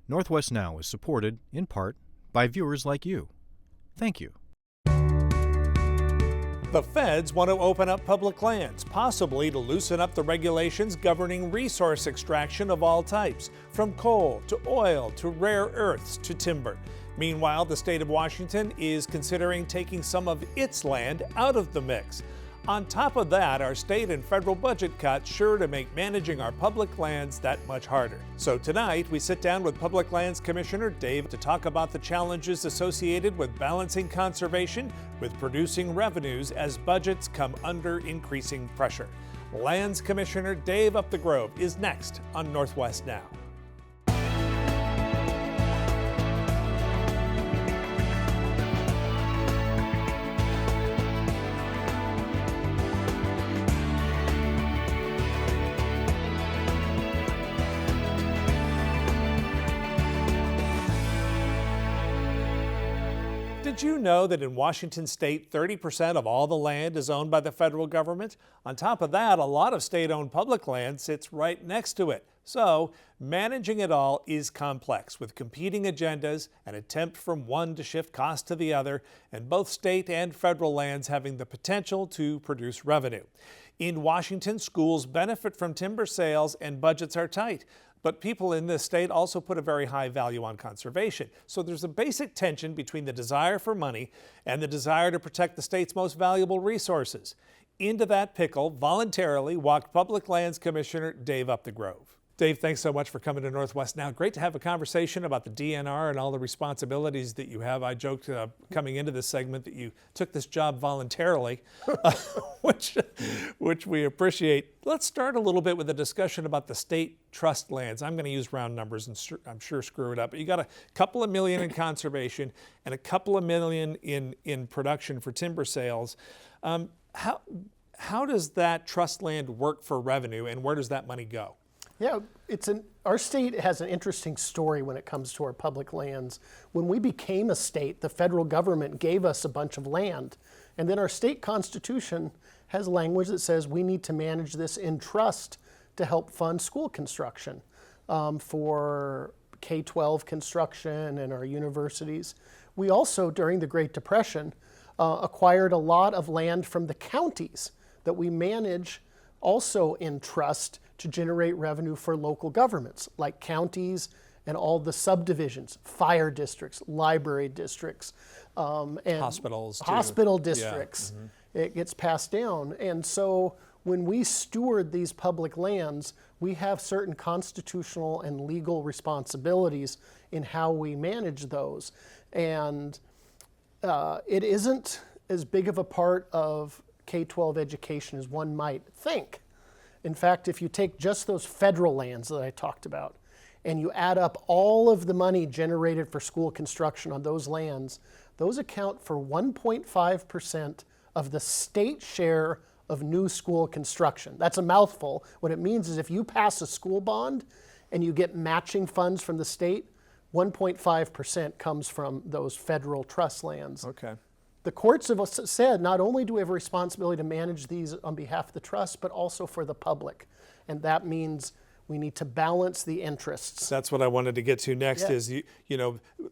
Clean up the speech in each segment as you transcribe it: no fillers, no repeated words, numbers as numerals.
Northwest Now is supported, in part, by viewers like you. Thank you. The feds want to open up public lands, possibly to loosen up the regulations governing resource extraction of all types, from coal to oil to rare earths to timber. Meanwhile, the state of Washington is considering taking some of its land out of the mix. On top of that, our state and federal budget cuts sure to make managing our public lands that much harder. So tonight, we sit down with Public Lands Commissioner Dave to talk about the challenges associated with balancing conservation with producing revenues as budgets come under increasing pressure. Lands Commissioner Dave Upthegrove is next on Northwest Now. Did you know that in Washington state, 30% of all the land is owned by the federal government? On top of that, a lot of state-owned public land sits right next to it. So, managing it all is complex, with competing agendas, an attempt from one to shift cost to the other, and both state and federal lands having the potential to produce revenue. In Washington, schools benefit from timber sales and budgets are tight. But people in this state also put a very high value on conservation. So there's a basic tension between the desire for money and the desire to protect the state's most valuable resources. Into that pickle, voluntarily, walked Public Lands Commissioner Dave Upthegrove. Dave, thanks so much for coming to Northwest Now. Great to have a conversation about the DNR and all the responsibilities that you have. I joked coming into this segment that you took this job voluntarily, which we appreciate. Let's start a little bit with a discussion about the state trust lands. I'm going to use round numbers and I'm sure screw it up, but you got a couple of million in conservation and a couple of million in production for timber sales. How does that trust land work for revenue, and where does that money go? Yeah, our state has an interesting story when it comes to our public lands. When we became a state, the federal government gave us a bunch of land. And then our state constitution has language that says we need to manage this in trust to help fund school construction for K-12 construction and our universities. We also, during the Great Depression, acquired a lot of land from the counties that we manage also in trust to generate revenue for local governments, like counties and all the subdivisions, fire districts, library districts, and hospitals, hospital districts. Yeah. Mm-hmm. It gets passed down. And so when we steward these public lands, we have certain constitutional and legal responsibilities in how we manage those. And it isn't as big of a part of K-12 education as one might think. In fact, if you take just those federal lands that I talked about and you add up all of the money generated for school construction on those lands, those account for 1.5% of the state share of new school construction. That's a mouthful. What it means is if you pass a school bond and you get matching funds from the state, 1.5% comes from those federal trust lands. Okay. The courts have said not only do we have a responsibility to manage these on behalf of the trust, but also for the public. And that means we need to balance the interests. That's what I wanted to get to next. Yeah. Is,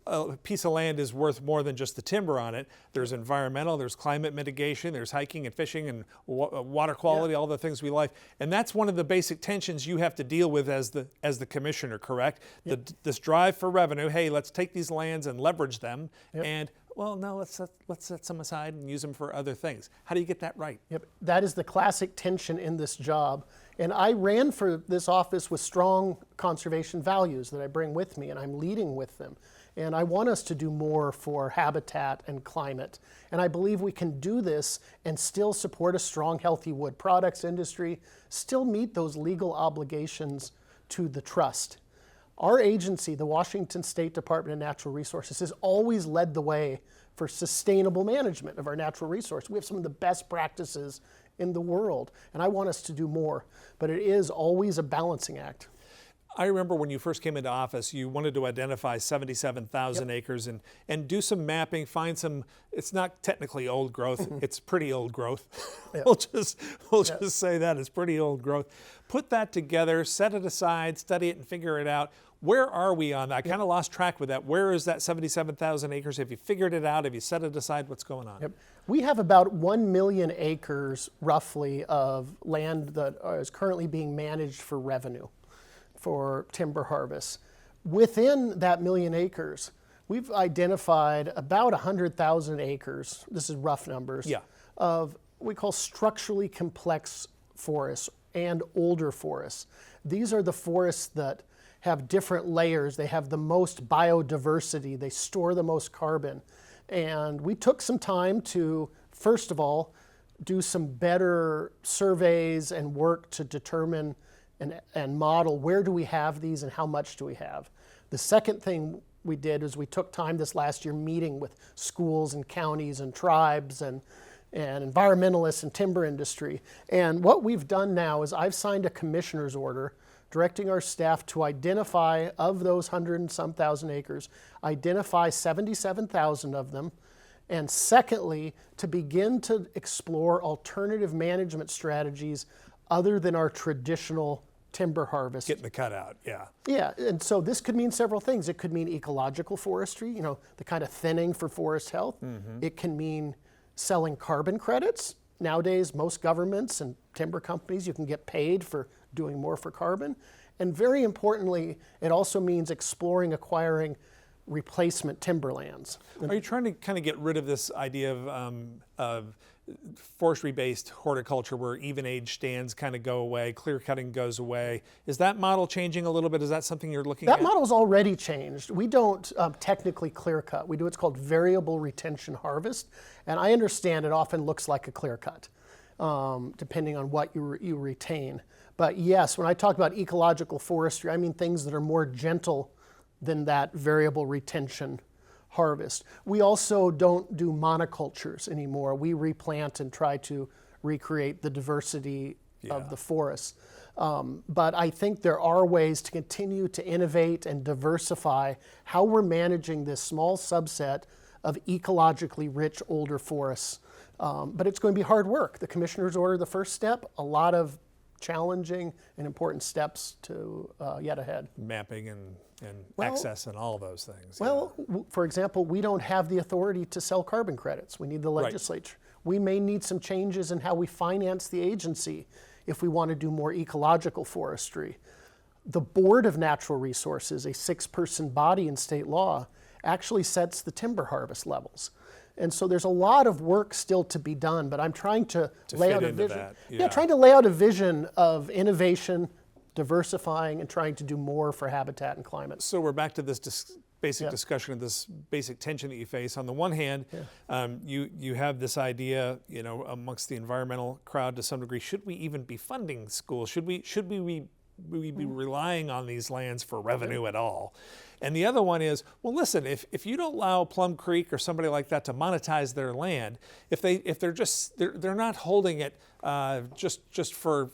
a piece of land is worth more than just the timber on it. There's environmental, there's climate mitigation, there's hiking and fishing and water quality, all the things we like. And that's one of the basic tensions you have to deal with as the commissioner, correct? Yep. This drive for revenue, hey, let's take these lands and leverage them. Yep. And well, no, let's set some aside and use them for other things. How do you get that right? Yep, that is the classic tension in this job. And I ran for this office with strong conservation values that I bring with me, and I'm leading with them. And I want us to do more for habitat and climate. And I believe we can do this and still support a strong, healthy wood products industry, still meet those legal obligations to the trust. Our agency, the Washington State Department of Natural Resources, has always led the way for sustainable management of our natural resource. We have some of the best practices in the world, and I want us to do more. But it is always a balancing act. I remember when you first came into office, you wanted to identify 77,000 acres and do some mapping, find some, it's not technically old growth, it's pretty old growth. We'll just say that, it's pretty old growth. Put that together, set it aside, study it and figure it out. Where are we on that? I kind of lost track with that. Where is that 77,000 acres? Have you figured it out? Have you set it aside? What's going on? We have about 1 million acres, roughly, of land that is currently being managed for revenue, for timber harvest. Within that million acres, we've identified about 100,000 acres, this is rough numbers, of what we call structurally complex forests and older forests. These are the forests that have different layers, they have the most biodiversity, they store the most carbon. And we took some time to, first of all, do some better surveys and work to determine and model where do we have these and how much do we have. The second thing we did is we took time this last year meeting with schools and counties and tribes and environmentalists and timber industry. And what we've done now is I've signed a commissioner's order directing our staff to identify, of those 100 and some thousand acres, identify 77,000 of them, and secondly, to begin to explore alternative management strategies other than our traditional timber harvest. Getting the cutout, Yeah, and so this could mean several things. It could mean ecological forestry, you know, the kind of thinning for forest health. It can mean selling carbon credits. Nowadays, most governments and timber companies, you can get paid for doing more for carbon. And very importantly, it also means exploring acquiring replacement timberlands. Are you trying to kind of get rid of this idea of forestry-based horticulture where even age stands kind of go away, clear cutting goes away? Is that model changing a little bit? Is that something you're looking at? That model's already changed. We don't technically clear cut. We do what's called variable retention harvest. And I understand it often looks like a clear cut, depending on what you retain. But yes, when I talk about ecological forestry, I mean things that are more gentle than that variable retention harvest. We also don't do monocultures anymore. We replant and try to recreate the diversity of the forests. But I think there are ways to continue to innovate and diversify how we're managing this small subset of ecologically rich older forests. But it's going to be hard work. The commissioner's order, the first step, a lot of challenging and important steps to yet ahead. Mapping and access and all of those things. Well, for example, we don't have the authority to sell carbon credits. We need the legislature. We may need some changes in how we finance the agency if we want to do more ecological forestry. The Board of Natural Resources, a 6-person body in state law, actually sets the timber harvest levels. And so there's a lot of work still to be done, but I'm trying to lay out a vision. Trying to lay out a vision of innovation, diversifying, and trying to do more for habitat and climate. So we're back to this basic discussion of this basic tension that you face. On the one hand, you have this idea, you know, amongst the environmental crowd to some degree, should we even be funding schools? Should we be relying on these lands for revenue at all? And the other one is, well, listen, if you don't allow Plum Creek or somebody like that to monetize their land, if they're not holding it just for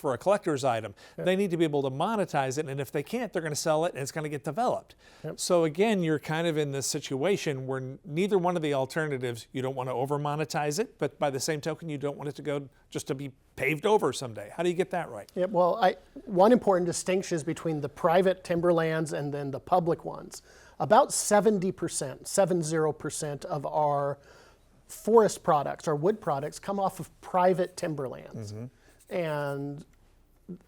a collector's item, they need to be able to monetize it, and if they can't, they're going to sell it, and it's going to get developed. So again, you're kind of in this situation where neither one of the alternatives, you don't want to over monetize it, but by the same token, you don't want it to go just to be paved over someday. How do you get that right? Yeah, well, one important distinction is between the private timberlands and then the public ones. About 70% of our forest products, our wood products, come off of private timberlands. And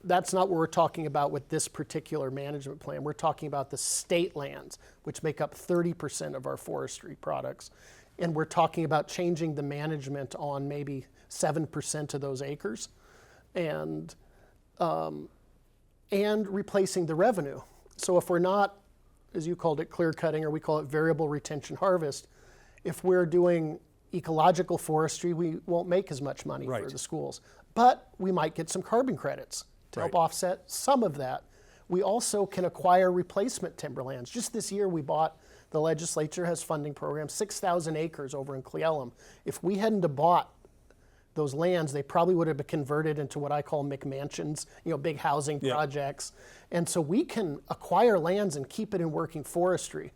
that's not what we're talking about with this particular management plan. We're talking about the state lands, which make up 30% of our forestry products. And we're talking about changing the management on maybe 7% of those acres and replacing the revenue. So if we're not, as you called it, clear cutting, or we call it variable retention harvest, if we're doing ecological forestry, we won't make as much money for the schools. But we might get some carbon credits to help offset some of that. We also can acquire replacement timberlands. Just this year the legislature has funding programs, 6,000 acres over in Cle Elum. If we hadn't bought those lands, they probably would have been converted into what I call McMansions, big housing Yeah. projects. And so we can acquire lands and keep it in working forestry.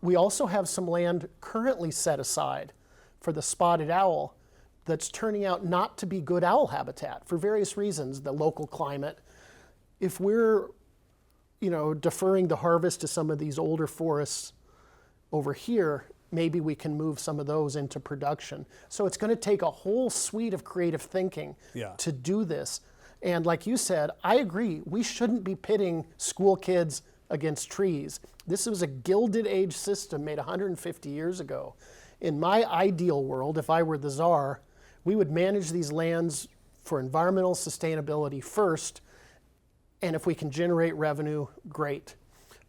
We also have some land currently set aside for the spotted owl that's turning out not to be good owl habitat for various reasons, the local climate. If we're, deferring the harvest to some of these older forests over here, maybe we can move some of those into production. So it's going to take a whole suite of creative thinking Yeah. to do this. And like you said, I agree, we shouldn't be pitting school kids against trees. This was a Gilded Age system made 150 years ago. In my ideal world, if I were the czar, we would manage these lands for environmental sustainability first, and if we can generate revenue, great.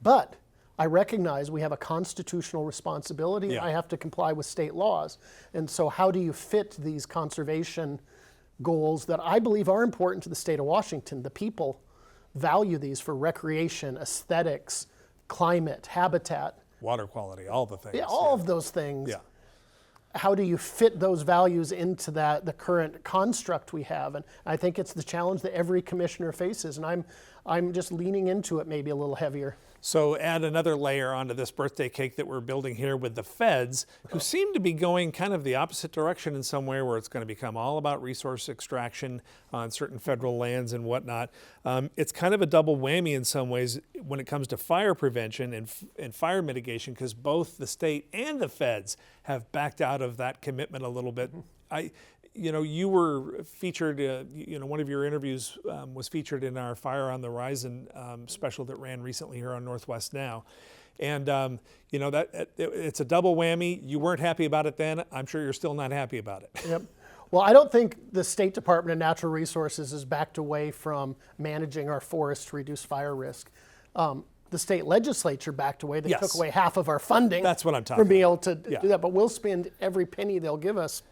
But I recognize we have a constitutional responsibility. Yeah. I have to comply with state laws. And so how do you fit these conservation goals that I believe are important to the state of Washington? The people value these for recreation, aesthetics, climate, habitat, Water quality, all the things. yeah, all of those things. Yeah. How do you fit those values into the current construct we have? And I think it's the challenge that every commissioner faces, and I'm just leaning into it maybe a little heavier. So add another layer onto this birthday cake that we're building here with the feds, who seem to be going kind of the opposite direction in some way, where it's going to become all about resource extraction on certain federal lands and whatnot. It's kind of a double whammy in some ways when it comes to fire prevention and fire mitigation, because both the state and the feds have backed out of that commitment a little bit. You were featured, one of your interviews was featured in our Fire on the Horizon special that ran recently here on Northwest Now. And, it's a double whammy. You weren't happy about it then. I'm sure you're still not happy about it. Yep. Well, I don't think the State Department of Natural Resources has backed away from managing our forests to reduce fire risk. The state legislature backed away. They Yes. took away half of our funding. That's what I'm talking from being able about. to Yeah. do that. But we'll spend every penny they'll give us.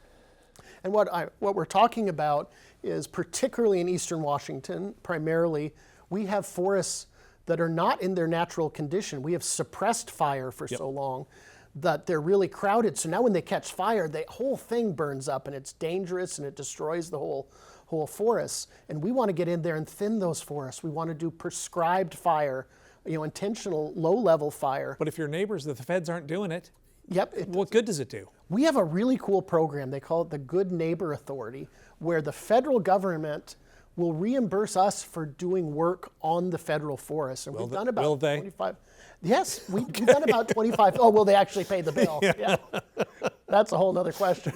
And what we're talking about is, particularly in eastern Washington, primarily, we have forests that are not in their natural condition. We have suppressed fire for so long that they're really crowded. So now when they catch fire, the whole thing burns up, and it's dangerous, and it destroys the whole forest. And we want to get in there and thin those forests. We want to do prescribed fire, intentional low-level fire. But if your neighbors, the feds aren't doing it, Yep. what good does it do? We have a really cool program. They call it the Good Neighbor Authority, where the federal government will reimburse us for doing work on the federal forest. And we've done about will they? 25. Yes, we've done about 25. Oh, will they actually pay the bill? Yeah. That's a whole nother question.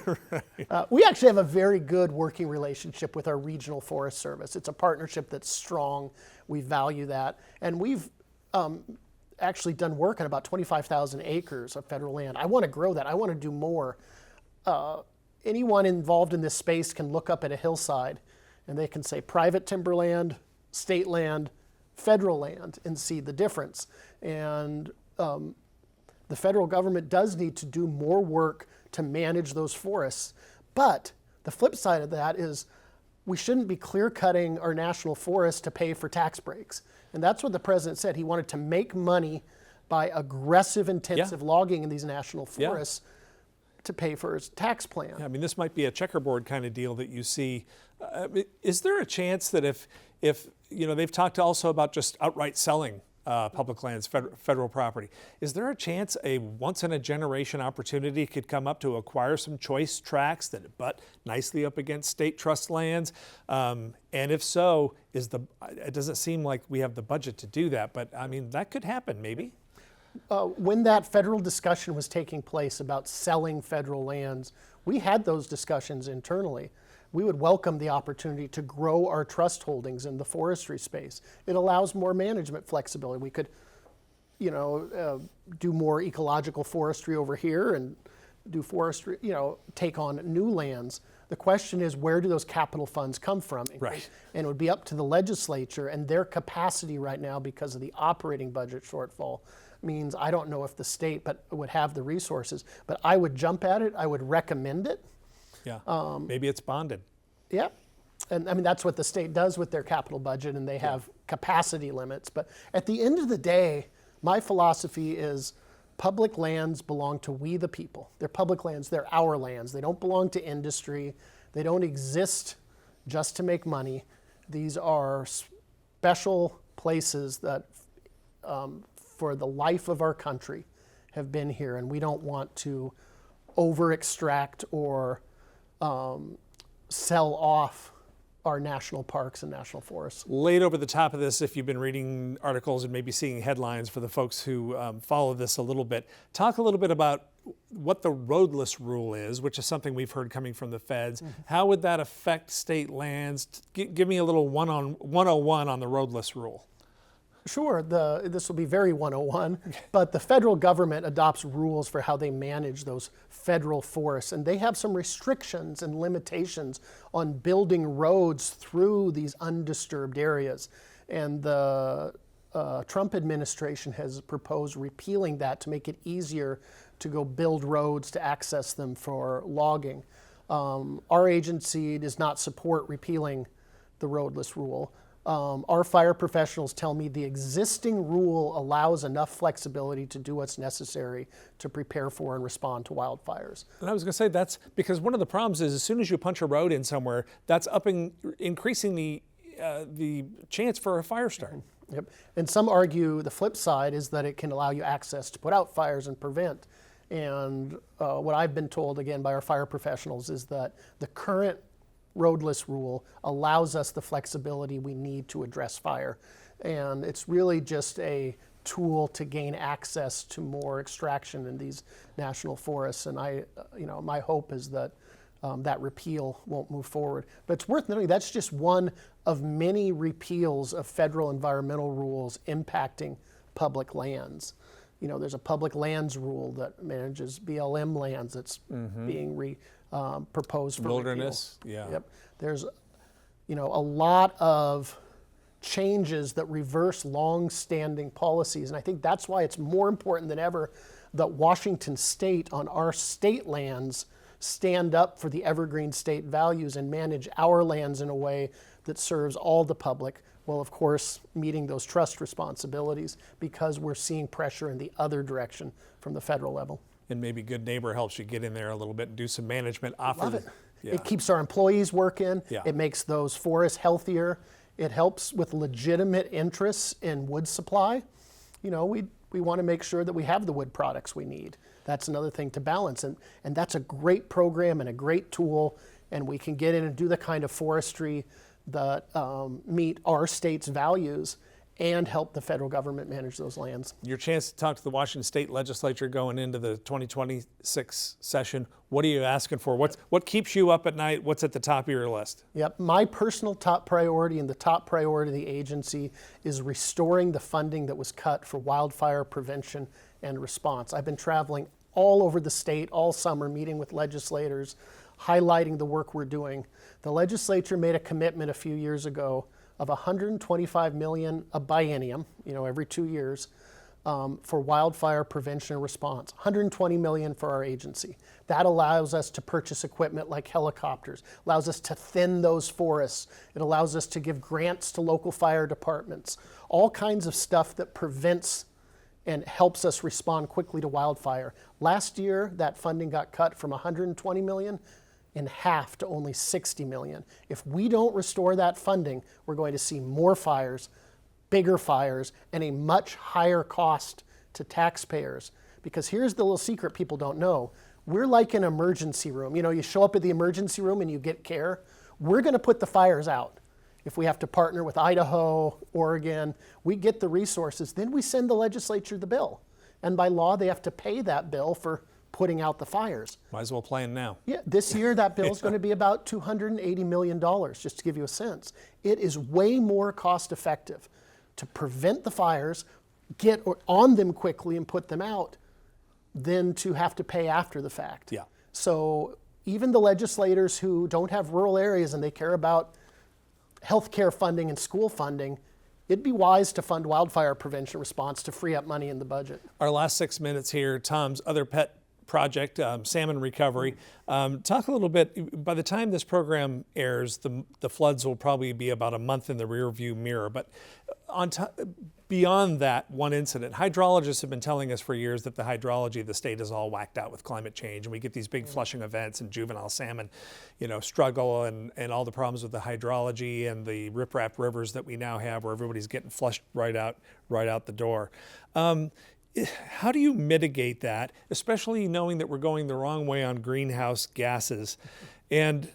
We actually have a very good working relationship with our regional forest service. It's a partnership that's strong. We value that. And we've actually done work on about 25,000 acres of federal land. I want to grow that. I want to do more. Anyone involved in this space can look up at a hillside and they can say private timberland, state land, federal land, and see the difference. And the federal government does need to do more work to manage those forests. But the flip side of that is we shouldn't be clear-cutting our national forests to pay for tax breaks. And that's what the president said. He wanted to make money by aggressive, intensive logging in ththese national forests to pay for his tax plan. I mean, this might be a checkerboard kind of deal that you see. Is there a chance that if they've talked also about just outright selling public lands, federal property, is there a chance a once-in-a-generation opportunity could come up to acquire some choice tracts that butt nicely up against state trust lands? And if so, it doesn't seem like we have the budget to do that, but I mean, that could happen maybe. When that federal discussion was taking place about selling federal lands, we had those discussions internally. We would welcome the opportunity to grow our trust holdings in the forestry space. It allows more management flexibility. We could, do more ecological forestry over here and do forestry, take on new lands. The question is, where do those capital funds come from? Right. And it would be up to the legislature, and their capacity right now, because of the operating budget shortfall, means I don't know if the state would have the resources, but I would jump at it. I would recommend it. Yeah, maybe it's bonded. Yeah, and I mean, that's what the state does with their capital budget, and they have capacity limits. But at the end of the day, my philosophy is public lands belong to we the people. They're public lands, they're our lands. They don't belong to industry. They don't exist just to make money. These are special places that for the life of our country have been here, and we don't want to over-extract or sell off our national parks and national forests. Laid over the top of this, if you've been reading articles and maybe seeing headlines for the folks who follow this a little bit, talk a little bit about what the roadless rule is, which is something we've heard coming from the feds. How would that affect state lands? Give me a little 101 on the roadless rule. Sure, this will be very 101, but the federal government adopts rules for how they manage those federal forests, and they have some restrictions and limitations on building roads through these undisturbed areas. And the Trump administration has proposed repealing that to make it easier to go build roads to access them for logging. Our agency does not support repealing the roadless rule. Our fire professionals tell me the existing rule allows enough flexibility to do what's necessary to prepare for and respond to wildfires. And I was going to say that's because one of the problems is as soon as you punch a road in somewhere, that's increasing the chance for a fire start. Yep. And some argue the flip side is that it can allow you access to put out fires and prevent. And what I've been told again by our fire professionals is that the current roadless rule allows us the flexibility we need to address fire. And it's really just a tool to gain access to more extraction in these national forests. And my hope is that that repeal won't move forward. But it's worth noting that's just one of many repeals of federal environmental rules impacting public lands. There's a public lands rule that manages BLM lands that's being proposed for wilderness. Repeal. Yeah. Yep. There's, a lot of changes that reverse long-standing policies, and I think that's why it's more important than ever that Washington State on our state lands stand up for the evergreen state values and manage our lands in a way that serves all the public, while of course meeting those trust responsibilities because we're seeing pressure in the other direction from the federal level. And maybe Good Neighbor helps you get in there a little bit and do some management off Love of it. Yeah. It keeps our employees working. Yeah. It makes those forests healthier. It helps with legitimate interests in wood supply. We want to make sure that we have the wood products we need. That's another thing to balance. And that's a great program and a great tool. And we can get in and do the kind of forestry that meet our state's values and help the federal government manage those lands. Your chance to talk to the Washington State Legislature going into the 2026 session. What are you asking for? What keeps you up at night? What's at the top of your list? Yep, my personal top priority and the top priority of the agency is restoring the funding that was cut for wildfire prevention and response. I've been traveling all over the state all summer, meeting with legislators, highlighting the work we're doing. The legislature made a commitment a few years ago of $125 million a biennium, every 2 years, for wildfire prevention and response. $120 million for our agency. That allows us to purchase equipment like helicopters, allows us to thin those forests. It allows us to give grants to local fire departments, all kinds of stuff that prevents and helps us respond quickly to wildfire. Last year, that funding got cut from $120 million in half to only $60 million. If we don't restore that funding, we're going to see more fires, bigger fires, and a much higher cost to taxpayers. Because here's the little secret people don't know. We're like an emergency room. You show up at the emergency room and you get care. We're going to put the fires out. If we have to partner with Idaho, Oregon, we get the resources. Then we send the legislature the bill. And by law, they have to pay that bill for putting out the fires. Might as well plan now. Yeah, this year that bill is going to be about $280 million, just to give you a sense. It is way more cost effective to prevent the fires, get on them quickly and put them out, than to have to pay after the fact. Yeah. So even the legislators who don't have rural areas and they care about healthcare funding and school funding, it'd be wise to fund wildfire prevention response to free up money in the budget. Our last 6 minutes here, Tom's other pet project, salmon recovery. Talk a little bit, by the time this program airs, the floods will probably be about a month in the rearview mirror. But beyond that one incident, hydrologists have been telling us for years that the hydrology of the state is all whacked out with climate change, and we get these big flushing events and juvenile salmon, struggle and all the problems with the hydrology and the riprap rivers that we now have, where everybody's getting flushed right out the door. How do you mitigate that, especially knowing that we're going the wrong way on greenhouse gases? And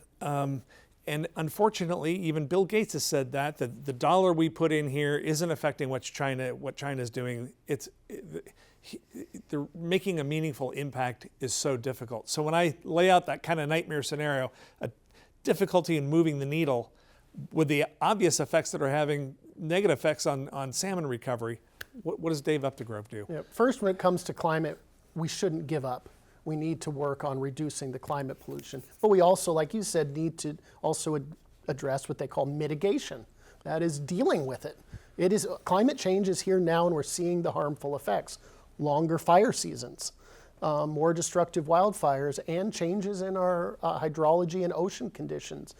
unfortunately, even Bill Gates has said that the dollar we put in here isn't affecting what China's doing. They're making a meaningful impact is so difficult. So when I lay out that kind of nightmare scenario, a difficulty in moving the needle with the obvious effects that are having negative effects on salmon recovery, what does Dave Upthegrove do? Yeah, first, when it comes to climate, we shouldn't give up. We need to work on reducing the climate pollution. But we also, like you said, need to also address what they call mitigation. That is dealing with it. Climate change is here now, and we're seeing the harmful effects. Longer fire seasons, more destructive wildfires, and changes in our hydrology and ocean conditions.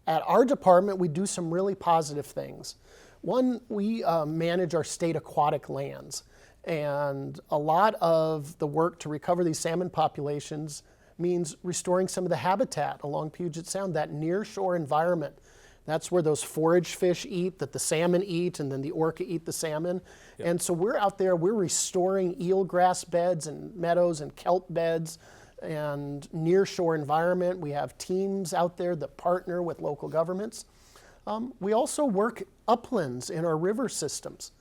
At our department, we do some really positive things. One, we manage our state aquatic lands. And a lot of the work to recover these salmon populations means restoring some of the habitat along Puget Sound, that near-shore environment. That's where those forage fish eat, that the salmon eat, and then the orca eat the salmon. Yep. And so we're out there, we're restoring eelgrass beds and meadows and kelp beds and near-shore environment. We have teams out there that partner with local governments. We also work uplands in our river systems.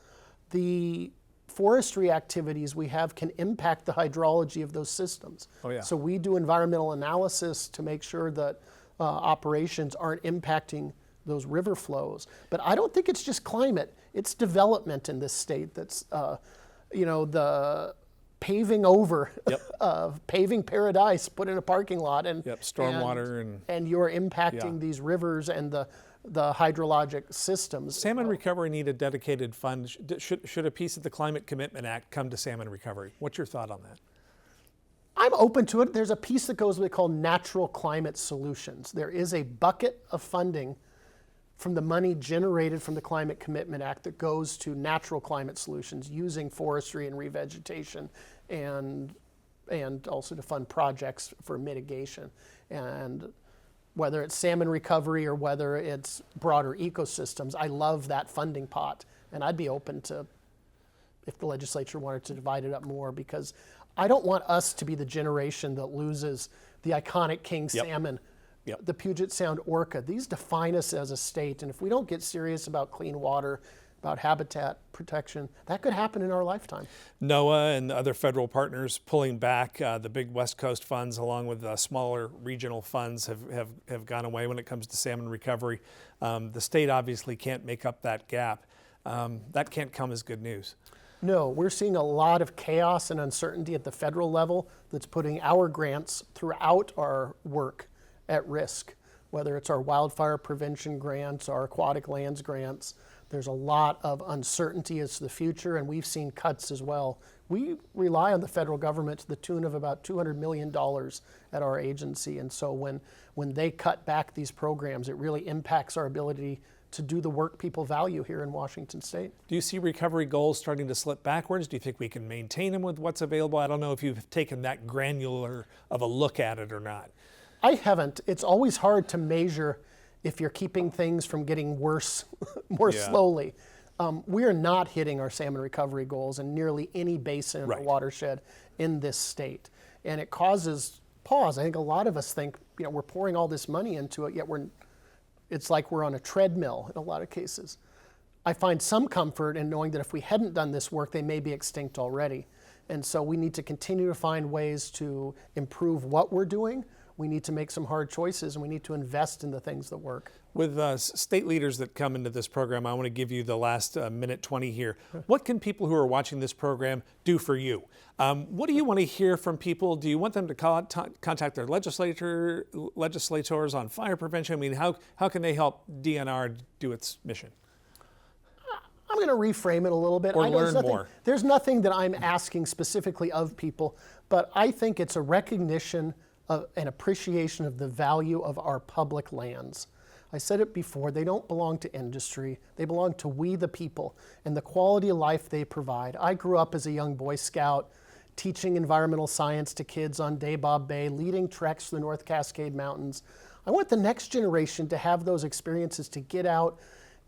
The forestry activities we have can impact the hydrology of those systems. Oh, yeah. So we do environmental analysis to make sure that operations aren't impacting those river flows. But I don't think it's just climate, it's development in this state that's, the paving over, paving paradise, put in a parking lot, and stormwater and you're impacting these rivers and the hydrologic systems. Salmon recovery need a dedicated fund. Should a piece of the Climate Commitment Act come to salmon recovery? What's your thought on that? I'm open to it. There's a piece that goes what they call natural climate solutions. There is a bucket of funding from the money generated from the Climate Commitment Act that goes to natural climate solutions using forestry and revegetation, and also to fund projects for mitigation. And whether it's salmon recovery or whether it's broader ecosystems, I love that funding pot. And I'd be open to, if the legislature wanted to divide it up more, because I don't want us to be the generation that loses the iconic king salmon, the Puget Sound orca. These define us as a state. And if we don't get serious about clean water, about habitat protection, that could happen in our lifetime. NOAA and other federal partners pulling back. The big West Coast funds, along with smaller regional funds, have gone away when it comes to salmon recovery. The state obviously can't make up that gap. That can't come as good news. No, we're seeing a lot of chaos and uncertainty at the federal level that's putting our grants throughout our work at risk, whether it's our wildfire prevention grants, our aquatic lands grants. There's a lot of uncertainty as to the future, and we've seen cuts as well. We rely on the federal government to the tune of about $200 million at our agency, and so when they cut back these programs, it really impacts our ability to do the work people value here in Washington State. Do you see recovery goals starting to slip backwards? Do you think we can maintain them with what's available? I don't know if you've taken that granular of a look at it or not. I haven't. It's always hard to measure if you're keeping things from getting worse more slowly. We are not hitting our salmon recovery goals in nearly any basin in the watershed in this state. And it causes pause. I think a lot of us think, we're pouring all this money into it, yet it's like we're on a treadmill in a lot of cases. I find some comfort in knowing that if we hadn't done this work, they may be extinct already. And so we need to continue to find ways to improve what we're doing. We need to make some hard choices, and we need to invest in the things that work. With state leaders that come into this program, I want to give you the last minute 20 here. What can people who are watching this program do for you? What do you want to hear from people? Do you want them to contact their legislators on fire prevention? I mean, how can they help DNR do its mission? I'm going to reframe it a little bit. Or I know learn more. There's nothing that I'm asking specifically of people, but I think it's a recognition of an appreciation of the value of our public lands. I said it before, they don't belong to industry. They belong to we the people and the quality of life they provide. I grew up as a young Boy Scout, teaching environmental science to kids on Dabob Bay, leading treks to the North Cascade Mountains. I want the next generation to have those experiences, to get out,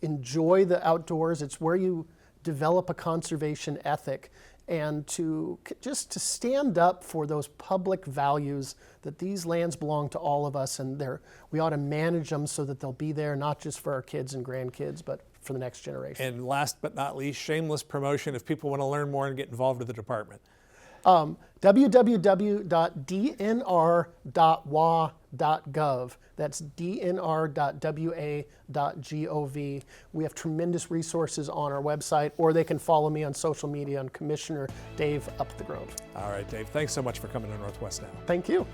enjoy the outdoors. It's where you develop a conservation ethic, and to stand up for those public values that these lands belong to all of us, and we ought to manage them so that they'll be there not just for our kids and grandkids, but for the next generation. And last but not least, shameless promotion if people want to learn more and get involved with the department. www.dnr.wa.gov. That's dnr.wa.gov. We have tremendous resources on our website, or they can follow me on social media on Commissioner Dave Upthegrove. All right, Dave, thanks so much for coming to Northwest Now. Thank you.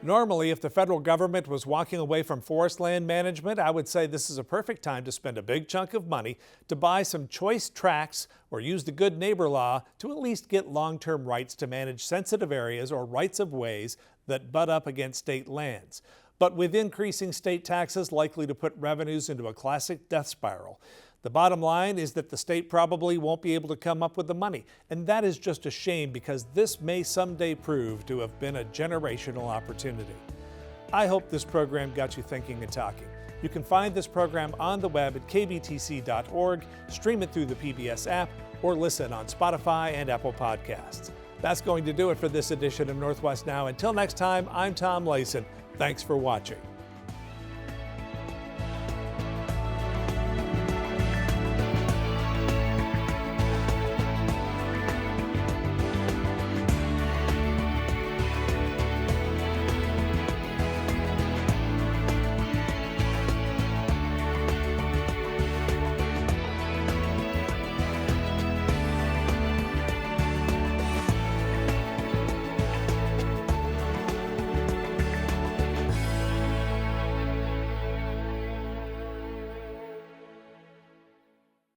Normally, if the federal government was walking away from forest land management, I would say this is a perfect time to spend a big chunk of money to buy some choice tracts or use the good neighbor law to at least get long-term rights to manage sensitive areas or rights of ways that butt up against state lands. But with increasing state taxes likely to put revenues into a classic death spiral, the bottom line is that the state probably won't be able to come up with the money. And that is just a shame, because this may someday prove to have been a generational opportunity. I hope this program got you thinking and talking. You can find this program on the web at kbtc.org, stream it through the PBS app, or listen on Spotify and Apple Podcasts. That's going to do it for this edition of Northwest Now. Until next time, I'm Tom Layson. Thanks for watching.